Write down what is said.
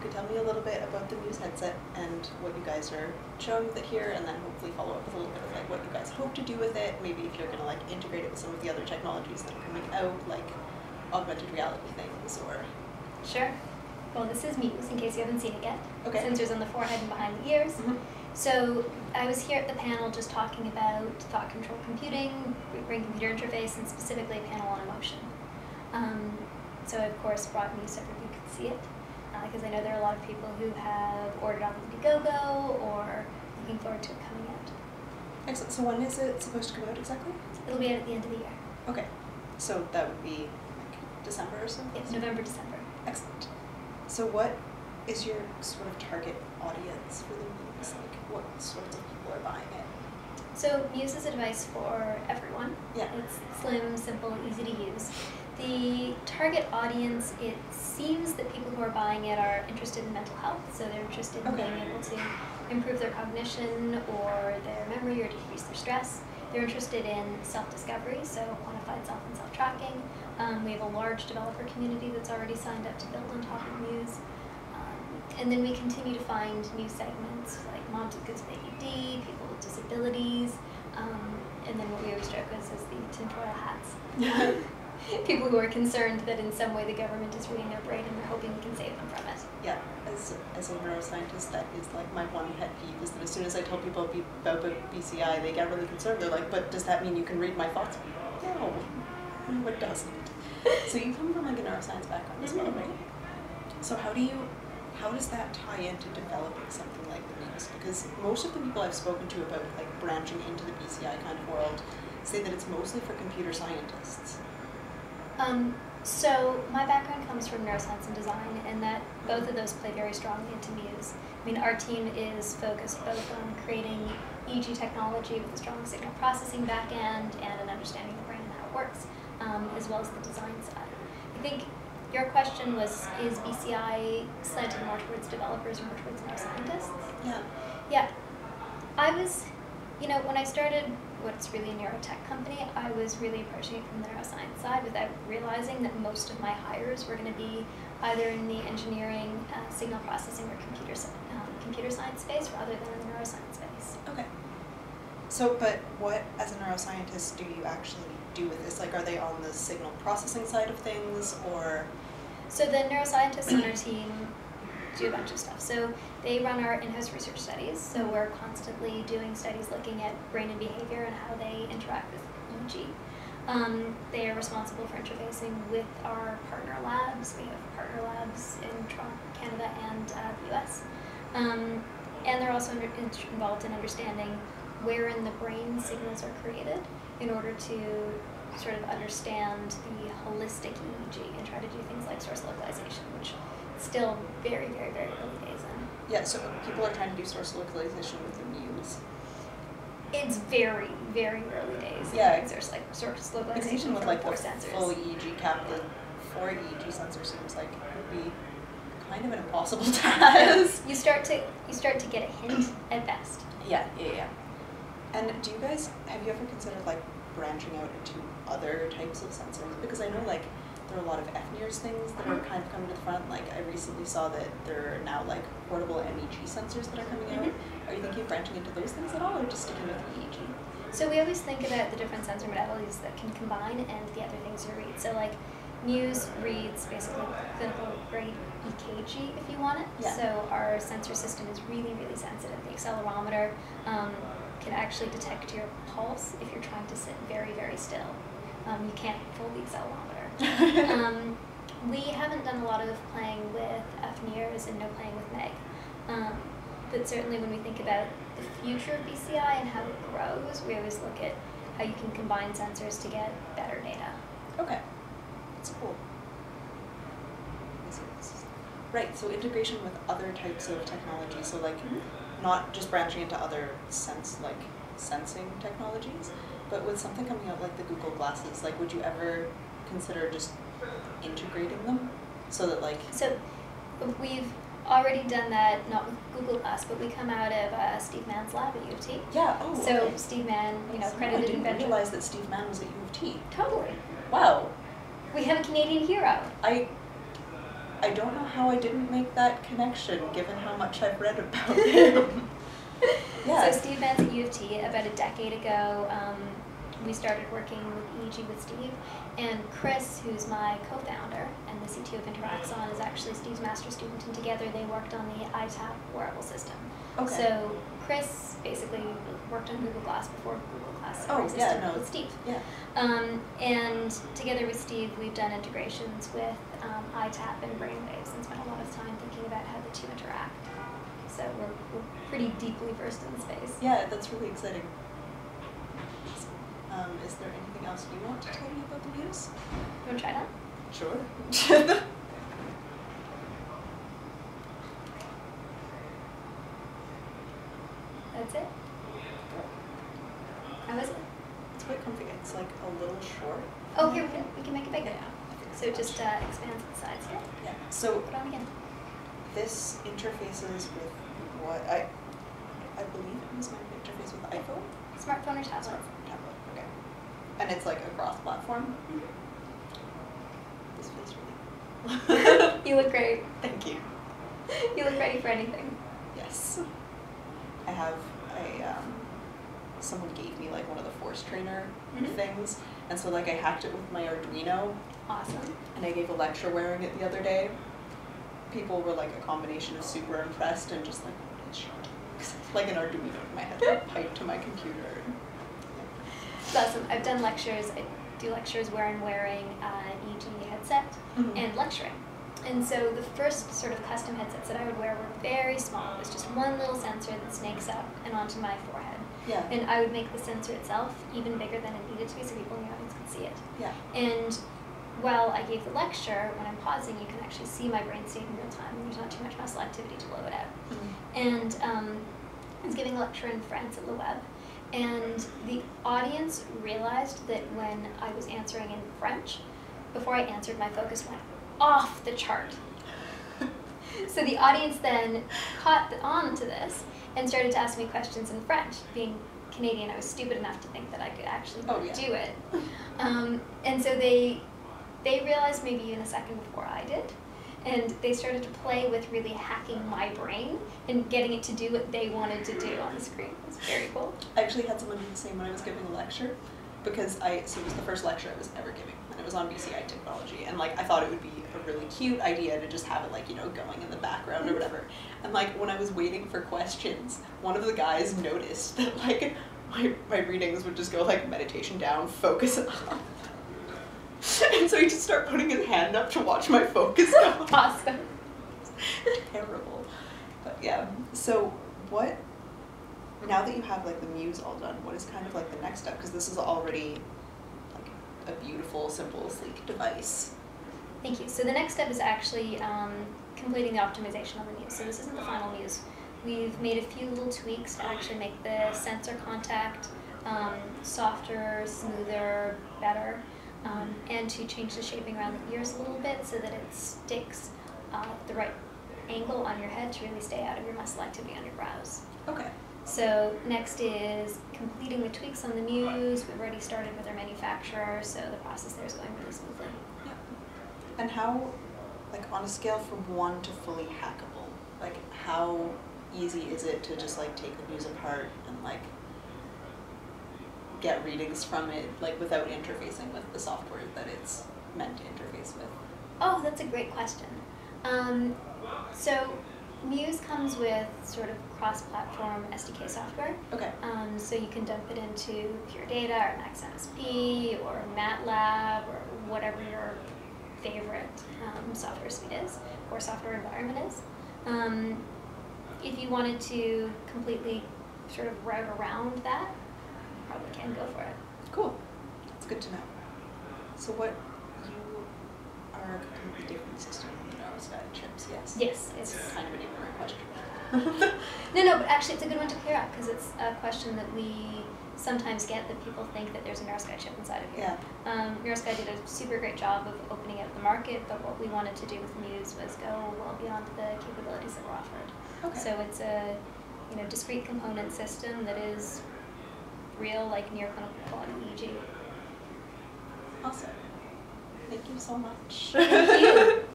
could tell me a little bit about the Muse headset and what you guys are showing with it here, and then hopefully follow up with a little bit of like what you guys hope to do with it. Maybe if you're gonna like integrate it with some of the other technologies that are coming out, like augmented reality things, or. Sure. Well, this is Muse, in case you haven't seen it yet. Okay. Sensors on the forehead and behind the ears. Mm-hmm. So I was here at the panel just talking about thought control computing, brain-computer interface, and specifically a panel on emotion. So I, of course, brought Muse so everybody could see it, because I know there are a lot of people who have ordered on Indiegogo or looking forward to it coming out. Excellent. So when is it supposed to come out exactly? It'll be out at the end of the year. Okay. So that would be like December or so? Yes, November, December. Excellent. So what is your sort of target audience for the Muse? Like what sorts of people are buying it? So Muse is a device for everyone. Yeah. It's slim, simple, easy to use. The target audience, it seems that people who are buying it are interested in mental health, so they're interested in being able to improve their cognition or their memory or decrease their stress. They're interested in self-discovery, so quantified self and self-tracking. We have a large developer community that's already signed up to build on top of Muse. And then we continue to find new segments, like moms with kids with ADD, people with disabilities, and then what we always joke with is the tinfoil hats. People who are concerned that in some way the government is reading their brain and they're hoping we can save them from it. Yeah, as a neuroscientist, that is like my one pet peeve, is that as soon as I tell people about BCI, they get really concerned. They're like, but does that mean you can read my thoughts? No, it doesn't. So you come from like a neuroscience background as well, right? So how does that tie into developing something like the Muse? Because most of the people I've spoken to about like branching into the BCI kind of world say that it's mostly for computer scientists. So my background comes from neuroscience and design, and that both of those play very strongly into Muse. I mean, our team is focused both on creating EEG technology with a strong signal processing backend and an understanding of the brain and how it works, as well as the design side. I think your question was, is BCI slanted more towards developers or more towards neuroscientists? Yeah. Yeah. I was, when I started what's really a neurotech company, I was really approaching it from the neuroscience side without realizing that most of my hires were going to be either in the engineering, signal processing, or computer science space rather than in the neuroscience space. Okay. So, but what, as a neuroscientist, do you actually do with this? Like, are they on the signal processing side of things, or? So the neuroscientists on our team do a bunch of stuff. So they run our in-house research studies. So we're constantly doing studies looking at brain and behavior and how they interact with EEG. They are responsible for interfacing with our partner labs. We have partner labs in Toronto, Canada, and the US. And they're also involved in understanding where in the brain signals are created in order to sort of understand the holistic EEG and try to do things like source localization, which still very, very, very early days in. Yeah, so people are trying to do source localization with the Muse. It's very, very early days. Yeah. There's like source localization with for like 4 the sensors. full EEG cap, the 4 EEG sensor seems like it would be kind of an impossible task. You start to get a hint at best. Yeah. And have you ever considered like branching out into other types of sensors? Because I know like there are a lot of FNIRS things that are kind of coming to the front. Like I recently saw that there are now like portable MEG sensors that are coming out. Are you thinking of branching into those things at all, or just sticking with EEG? So we always think about the different sensor modalities that can combine and the other things you read. So like Muse reads basically clinical grade EKG if you want it. Yeah. So our sensor system is really, really sensitive. The accelerometer can actually detect your pulse if you're trying to sit very, very still. You can't fold the accelerometer. We haven't done a lot of playing with FNIRS and no playing with MEG. But certainly when we think about the future of BCI and how it grows, we always look at how you can combine sensors to get better data. Okay, that's cool. Right, so integration with other types of technology, so like not just branching into other sensing technologies, but with something coming out like the Google Glasses, like would you ever consider just integrating them so that like... So we've already done that, not with Google Glass, but we come out of Steve Mann's lab at U of T. Yeah, So okay. Steve Mann, credited I didn't inventor. realize that Steve Mann was at U of T. Totally. Wow. We have a Canadian hero. I I don't know how I didn't make that connection, given how much I've read about him. Yeah. So Steve Vance at U of T, about a decade ago, we started working with EEG with Steve, and Chris, who's my co-founder and the CTO of InteraXon, is actually Steve's master student, and together they worked on the iTap wearable system. Okay. So Chris basically worked on Google Glass before Google Glass with Steve. Yeah. And together with Steve, we've done integrations with iTap and brainwaves and spent a lot of time thinking about how the two interact. So we're pretty deeply versed in the space. Yeah, that's really exciting. Is there anything else you want to tell me about the Muse? You want to try that? Sure. That's it. How is it? It's quite comfy. It's like a little short. Oh, here we can make it bigger. Yeah. So it just expands the sides here. Yeah. So Put it on again. this interfaces with what I believe it was meant to interface with iPhone. Smartphone or tablet? Smartphone, tablet. Okay. And it's like a cross-platform. This feels really cool. You look great. Thank you. You look ready for anything. Yes. I have someone gave me like one of the force trainer things, and so like I hacked it with my Arduino. Awesome. And I gave a lecture wearing it the other day. People were like a combination of super impressed and just like, what is she doing? Like an Arduino in my head, like piped to my computer. That's awesome. I've done lectures. I do lectures where I'm wearing an EEG headset and lecturing. And so the first sort of custom headsets that I would wear were very small. It was just one little sensor that snakes up and onto my forehead. Yeah. And I would make the sensor itself even bigger than it needed to be so people in the audience could see it. Yeah. And while I gave the lecture, when I'm pausing, you can actually see my brain state in real time, and there's not too much muscle activity to blow it out. And I was giving a lecture in France at Le Web, and the audience realized that when I was answering in French, before I answered, my focus went off the chart. So the audience then caught on to this and started to ask me questions in French. Being Canadian, I was stupid enough to think that I could actually do it. And so they realized maybe even a second before I did, and they started to play with really hacking my brain and getting it to do what they wanted to do on the screen. It was very cool. I actually had someone do the same when I was giving a lecture, because so it was the first lecture I was ever giving, and it was on BCI technology, and like I thought it would be a really cute idea to just have it like, you know, going in the background or whatever. And like when I was waiting for questions, one of the guys noticed that like my readings would just go like meditation down, focus up. And so he just started putting his hand up to watch my focus go. Awesome. Terrible. But yeah, so what, now that you have like the Muse all done, what is kind of like the next step? Because this is already like a beautiful, simple, sleek device. Thank you. So the next step is actually completing the optimization of the Muse. So this isn't the final Muse. We've made a few little tweaks to actually make the sensor contact softer, smoother, better, and to change the shaping around the ears a little bit so that it sticks the right angle on your head to really stay out of your muscle activity on your brows. Okay. So next is completing the tweaks on the Muse. We've already started with our manufacturer, so the process there is going really smoothly. Yeah. And how, like on a scale from 1 to fully hackable, like how easy is it to just like take the Muse apart and like get readings from it, like without interfacing with the software that it's meant to interface with? Oh, that's a great question. So Muse comes with sort of cross-platform SDK software. Okay. So you can dump it into Pure Data or Max MSP or MATLAB or whatever your favorite software suite is or software environment is. If you wanted to completely sort of route around that, you probably can go for it. Cool. That's good to know. So what, you are a completely different system than the Neurogadget chips, yes? Yes. It's kind of an ignorant question. No, but actually it's a good one to clear up because it's a question that we sometimes get, that people think that there's a Neurogadget chip inside of here. Yeah. Neurogadget did a super great job of opening up the market, but what we wanted to do with Muse was go well beyond the capabilities that were offered. Okay. So it's a discrete component system that is real, like near clinical quality EEG. Awesome. Thank you so much. Thank you.